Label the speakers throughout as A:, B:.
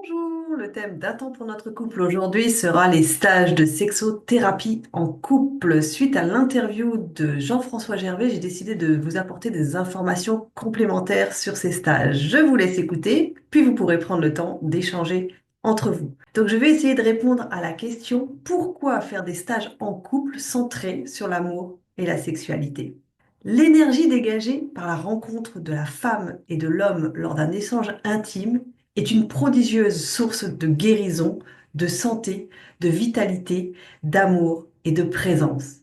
A: Bonjour, le thème d'un temps pour notre couple aujourd'hui sera les stages de sexothérapie en couple. Suite à l'interview de Jean-François Gervais, j'ai décidé de vous apporter des informations complémentaires sur ces stages. Je vous laisse écouter, puis vous pourrez prendre le temps d'échanger entre vous. Donc je vais essayer de répondre à la question pourquoi faire des stages en couple centrés sur l'amour et la sexualité. L'énergie dégagée par la rencontre de la femme et de l'homme lors d'un échange intime est une prodigieuse source de guérison, de santé, de vitalité, d'amour et de présence.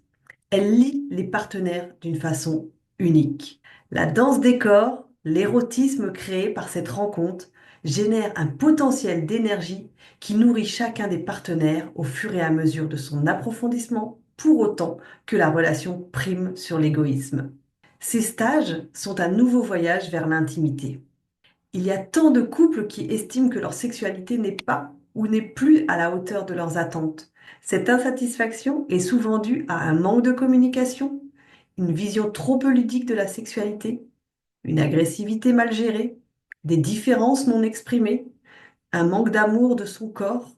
A: Elle lie les partenaires d'une façon unique. La danse des corps, l'érotisme créé par cette rencontre, génère un potentiel d'énergie qui nourrit chacun des partenaires au fur et à mesure de son approfondissement, pour autant que la relation prime sur l'égoïsme. Ces stages sont un nouveau voyage vers l'intimité. Il y a tant de couples qui estiment que leur sexualité n'est pas ou n'est plus à la hauteur de leurs attentes. Cette insatisfaction est souvent due à un manque de communication, une vision trop peu ludique de la sexualité, une agressivité mal gérée, des différences non exprimées, un manque d'amour de son corps,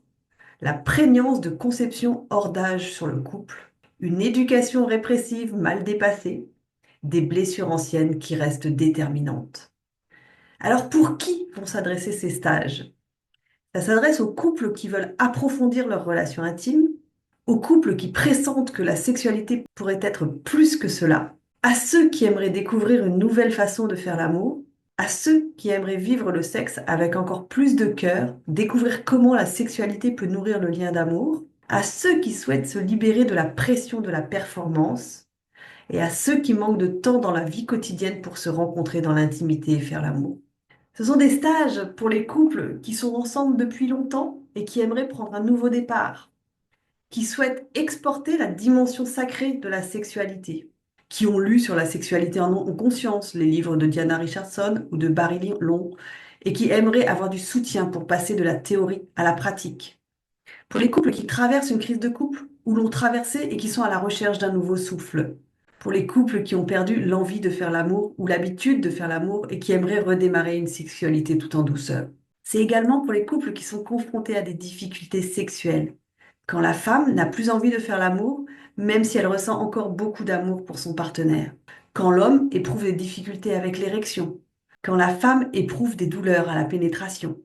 A: la prégnance de conceptions hors d'âge sur le couple, une éducation répressive mal dépassée, des blessures anciennes qui restent déterminantes. Alors pour qui vont s'adresser ces stages? Ça s'adresse aux couples qui veulent approfondir leur relation intime, aux couples qui pressentent que la sexualité pourrait être plus que cela, à ceux qui aimeraient découvrir une nouvelle façon de faire l'amour, à ceux qui aimeraient vivre le sexe avec encore plus de cœur, découvrir comment la sexualité peut nourrir le lien d'amour, à ceux qui souhaitent se libérer de la pression de la performance, et à ceux qui manquent de temps dans la vie quotidienne pour se rencontrer dans l'intimité et faire l'amour. Ce sont des stages pour les couples qui sont ensemble depuis longtemps et qui aimeraient prendre un nouveau départ, qui souhaitent exporter la dimension sacrée de la sexualité, qui ont lu sur la sexualité en conscience les livres de Diana Richardson ou de Barry Long et qui aimeraient avoir du soutien pour passer de la théorie à la pratique. Pour les couples qui traversent une crise de couple ou l'ont traversée et qui sont à la recherche d'un nouveau souffle. Pour les couples qui ont perdu l'envie de faire l'amour ou l'habitude de faire l'amour et qui aimeraient redémarrer une sexualité tout en douceur. C'est également pour les couples qui sont confrontés à des difficultés sexuelles. Quand la femme n'a plus envie de faire l'amour, même si elle ressent encore beaucoup d'amour pour son partenaire. Quand l'homme éprouve des difficultés avec l'érection. Quand la femme éprouve des douleurs à la pénétration.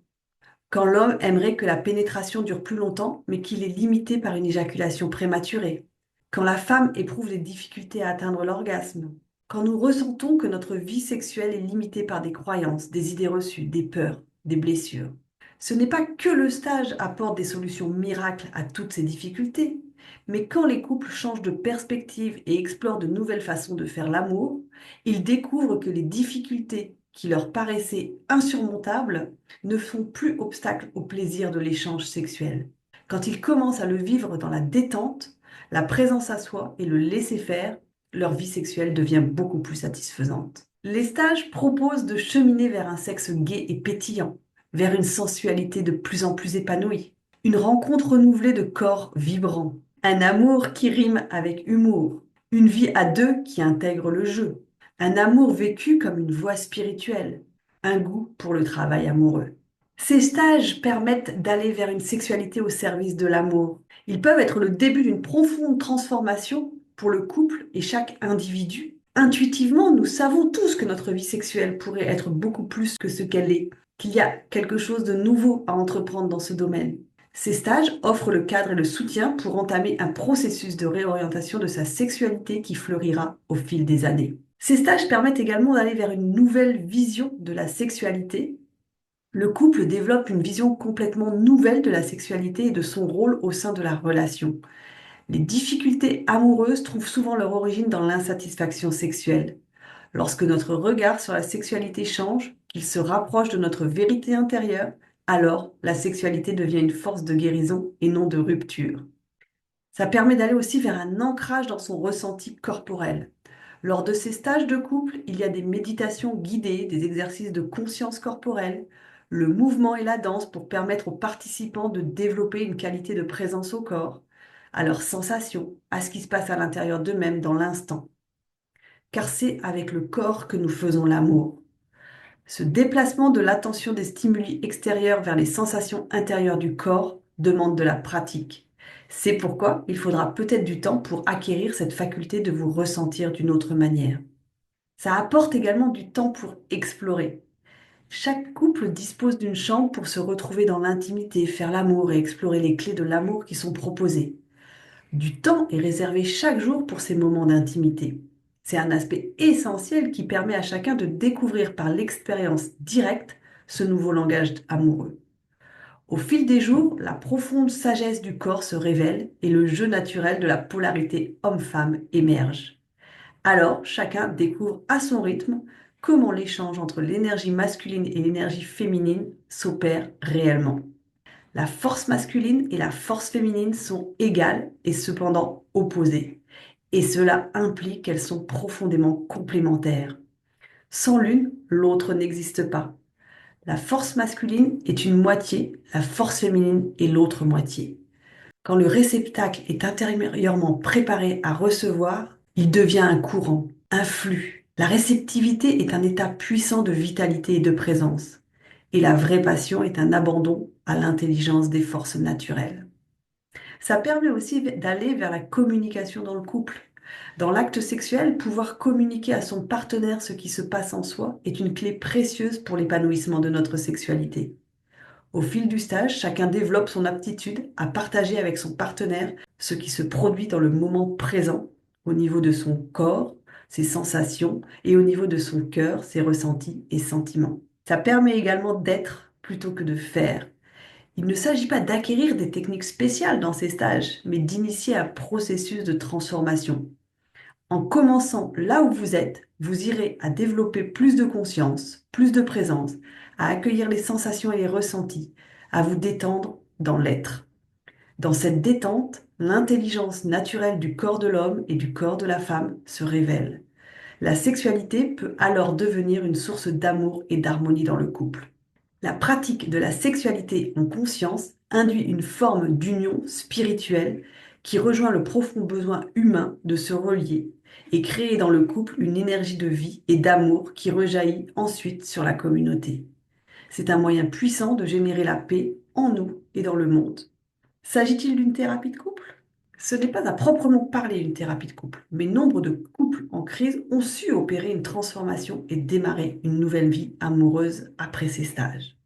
A: Quand l'homme aimerait que la pénétration dure plus longtemps, mais qu'il est limité par une éjaculation prématurée. Quand la femme éprouve des difficultés à atteindre l'orgasme. Quand nous ressentons que notre vie sexuelle est limitée par des croyances, des idées reçues, des peurs, des blessures. Ce n'est pas que le stage apporte des solutions miracles à toutes ces difficultés, mais quand les couples changent de perspective et explorent de nouvelles façons de faire l'amour, ils découvrent que les difficultés qui leur paraissaient insurmontables ne font plus obstacle au plaisir de l'échange sexuel. Quand ils commencent à le vivre dans la détente, la présence à soi et le laisser-faire, leur vie sexuelle devient beaucoup plus satisfaisante. Les stages proposent de cheminer vers un sexe gai et pétillant, vers une sensualité de plus en plus épanouie, une rencontre renouvelée de corps vibrants, un amour qui rime avec humour, une vie à deux qui intègre le jeu, un amour vécu comme une voie spirituelle, un goût pour le travail amoureux. Ces stages permettent d'aller vers une sexualité au service de l'amour. Ils peuvent être le début d'une profonde transformation pour le couple et chaque individu. Intuitivement, nous savons tous que notre vie sexuelle pourrait être beaucoup plus que ce qu'elle est, qu'il y a quelque chose de nouveau à entreprendre dans ce domaine. Ces stages offrent le cadre et le soutien pour entamer un processus de réorientation de sa sexualité qui fleurira au fil des années. Ces stages permettent également d'aller vers une nouvelle vision de la sexualité. Le couple développe une vision complètement nouvelle de la sexualité et de son rôle au sein de la relation. Les difficultés amoureuses trouvent souvent leur origine dans l'insatisfaction sexuelle. Lorsque notre regard sur la sexualité change, qu'il se rapproche de notre vérité intérieure, alors la sexualité devient une force de guérison et non de rupture. Ça permet d'aller aussi vers un ancrage dans son ressenti corporel. Lors de ces stages de couple, il y a des méditations guidées, des exercices de conscience corporelle, le mouvement et la danse pour permettre aux participants de développer une qualité de présence au corps, à leurs sensations, à ce qui se passe à l'intérieur d'eux-mêmes dans l'instant. Car c'est avec le corps que nous faisons l'amour. Ce déplacement de l'attention des stimuli extérieurs vers les sensations intérieures du corps demande de la pratique. C'est pourquoi il faudra peut-être du temps pour acquérir cette faculté de vous ressentir d'une autre manière. Ça apporte également du temps pour explorer. Chaque couple dispose d'une chambre pour se retrouver dans l'intimité, faire l'amour et explorer les clés de l'amour qui sont proposées. Du temps est réservé chaque jour pour ces moments d'intimité. C'est un aspect essentiel qui permet à chacun de découvrir par l'expérience directe ce nouveau langage amoureux. Au fil des jours, la profonde sagesse du corps se révèle et le jeu naturel de la polarité homme-femme émerge. Alors, chacun découvre à son rythme comment l'échange entre l'énergie masculine et l'énergie féminine s'opère réellement. La force masculine et la force féminine sont égales et cependant opposées. Et cela implique qu'elles sont profondément complémentaires. Sans l'une, l'autre n'existe pas. La force masculine est une moitié, la force féminine est l'autre moitié. Quand le réceptacle est intérieurement préparé à recevoir, il devient un courant, un flux. La réceptivité est un état puissant de vitalité et de présence. Et la vraie passion est un abandon à l'intelligence des forces naturelles. Ça permet aussi d'aller vers la communication dans le couple. Dans l'acte sexuel, pouvoir communiquer à son partenaire ce qui se passe en soi est une clé précieuse pour l'épanouissement de notre sexualité. Au fil du stage, chacun développe son aptitude à partager avec son partenaire ce qui se produit dans le moment présent, au niveau de son corps, ses sensations, et au niveau de son cœur, ses ressentis et sentiments. Ça permet également d'être plutôt que de faire. Il ne s'agit pas d'acquérir des techniques spéciales dans ces stages, mais d'initier un processus de transformation. En commençant là où vous êtes, vous irez à développer plus de conscience, plus de présence, à accueillir les sensations et les ressentis, à vous détendre dans l'être. Dans cette détente, l'intelligence naturelle du corps de l'homme et du corps de la femme se révèle. La sexualité peut alors devenir une source d'amour et d'harmonie dans le couple. La pratique de la sexualité en conscience induit une forme d'union spirituelle qui rejoint le profond besoin humain de se relier et créer dans le couple une énergie de vie et d'amour qui rejaillit ensuite sur la communauté. C'est un moyen puissant de générer la paix en nous et dans le monde. S'agit-il d'une thérapie de couple? Ce n'est pas à proprement parler une thérapie de couple, mais nombre de couples en crise ont su opérer une transformation et démarrer une nouvelle vie amoureuse après ces stages.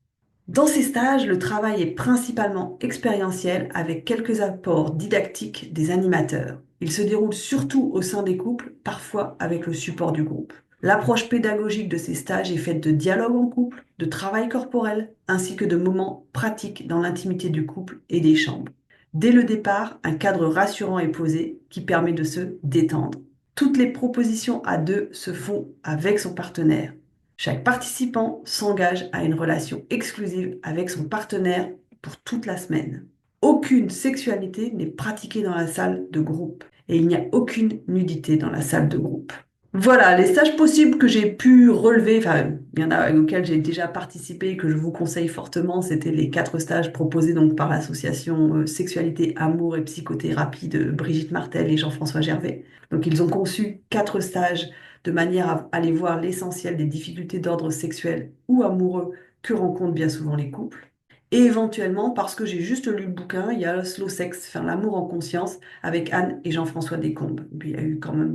A: Dans ces stages, le travail est principalement expérientiel avec quelques apports didactiques des animateurs. Il se déroule surtout au sein des couples, parfois avec le support du groupe. L'approche pédagogique de ces stages est faite de dialogue en couple, de travail corporel, ainsi que de moments pratiques dans l'intimité du couple et des chambres. Dès le départ, un cadre rassurant est posé qui permet de se détendre. Toutes les propositions à deux se font avec son partenaire. Chaque participant s'engage à une relation exclusive avec son partenaire pour toute la semaine. Aucune sexualité n'est pratiquée dans la salle de groupe et il n'y a aucune nudité dans la salle de groupe. Voilà, les stages possibles que j'ai pu relever, enfin, il y en a auxquels j'ai déjà participé et que je vous conseille fortement, c'était les 4 stages proposés donc par l'association Sexualité, Amour et Psychothérapie de Brigitte Martel et Jean-François Gervais. Donc, ils ont conçu 4 stages de manière à aller voir l'essentiel des difficultés d'ordre sexuel ou amoureux que rencontrent bien souvent les couples. Et éventuellement, parce que j'ai juste lu le bouquin, il y a Slow Sex, faire l'amour en conscience avec Anne et Jean-François Descombes. Puis, il y a eu quand même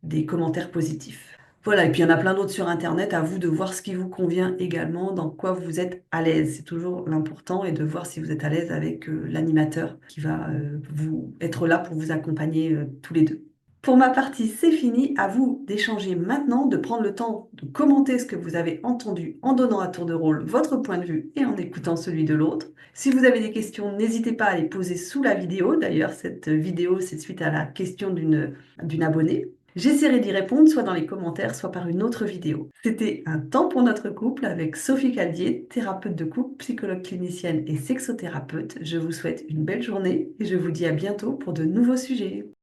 A: des commentaires positifs. Voilà, et puis il y en a plein d'autres sur Internet, à vous de voir ce qui vous convient également, dans quoi vous êtes à l'aise. C'est toujours l'important et de voir si vous êtes à l'aise avec l'animateur qui va vous être là pour vous accompagner tous les deux. Pour ma partie, c'est fini. À vous d'échanger maintenant, de prendre le temps de commenter ce que vous avez entendu en donnant à tour de rôle votre point de vue et en écoutant celui de l'autre. Si vous avez des questions, n'hésitez pas à les poser sous la vidéo. D'ailleurs, cette vidéo, c'est suite à la question d'une abonnée. J'essaierai d'y répondre soit dans les commentaires, soit par une autre vidéo. C'était un temps pour notre couple avec Sophie Caldier, thérapeute de couple, psychologue clinicienne et sexothérapeute. Je vous souhaite une belle journée et je vous dis à bientôt pour de nouveaux sujets.